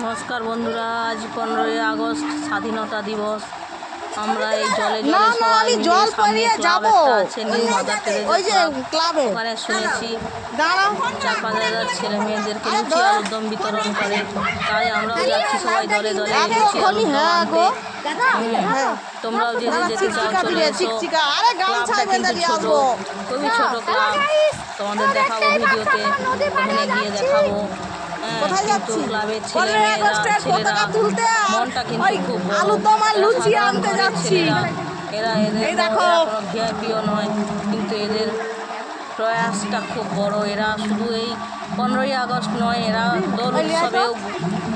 নমস্কার বন্ধুরা, আজ 15ই আগস্ট স্বাধীনতা দিবস। আমরা এই জলে আমি জল পালিয়ে যাব ওখানে শুনেছি 4-5 হাজার ছেলে মেয়েদেরকে লুচি আলুর দম বিতরণ করে, তাই আমরাও যাচ্ছি সবাই দলে দলে লুচি আলুর দম আনতে। তোমরাও যদি যেতে চাও চলে এসো। ক্লাবটা কিন্তু ছোট, খুবই ছোট ক্লাব, তোমাদের দেখাবো ভিডিওতে, ওখানে গিয়ে দেখাবো। কিন্তু ক্লাবের ছেলেরা মনটা কিন্তু খুব এরা এদের কোনো ভিআইপিও নয়, কিন্তু এদের প্রয়াসটা খুব বড়। এরা শুধু এই 15ই আগস্ট নয়, এরা দোল উৎসবেও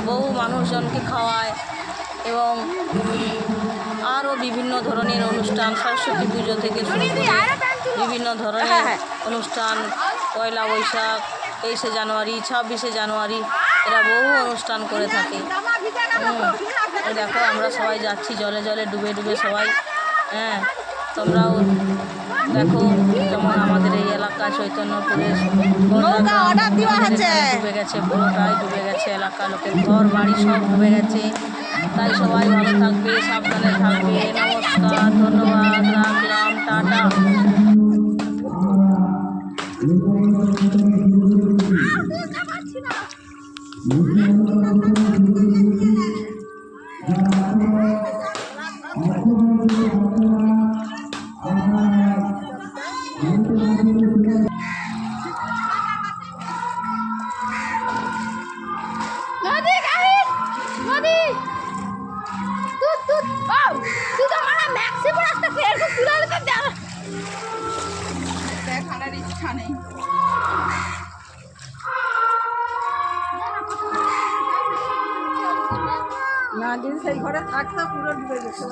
বহু মানুষজনকে খাওয়ায় এবং আরও বিভিন্ন ধরনের অনুষ্ঠান, সরস্বতী পুজো থেকে শুরু করে বিভিন্ন ধরনের অনুষ্ঠান, পয়লা বৈশাখ, 23শে জানুয়ারি, 26শে জানুয়ারি, এরা বহু অনুষ্ঠান করে থাকে। দেখো আমরা সবাই যাচ্ছি জলে জলে ডুবে ডুবে সবাই। তোমরাও দেখো, যেমন আমাদের এই এলাকা চৈতন্যপুরের ডুবে গেছে, পুরোটাই ডুবে গেছে, এলাকা লোকের ঘর বাড়ি সব ডুবে গেছে। তাই সবাই ভালো থাকবে, সাবধানে থাকবে। নমস্কার, ধন্যবাদ, রাখলাম, টাটা।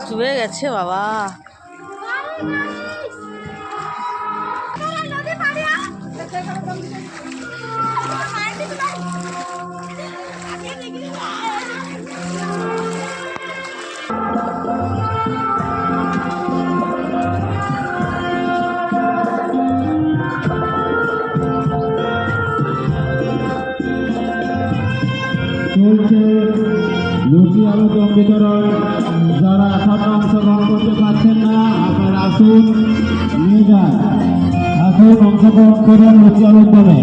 ডুবে গেছে বাবা। লুচি আলু দম বিতরণ। যারা এখন অংশগ্রহণ করতে পারছেন না, আপনারা আসুন, নিয়ে যান, আসুন অংশগ্রহণ করুন লুচি আলুর দমে।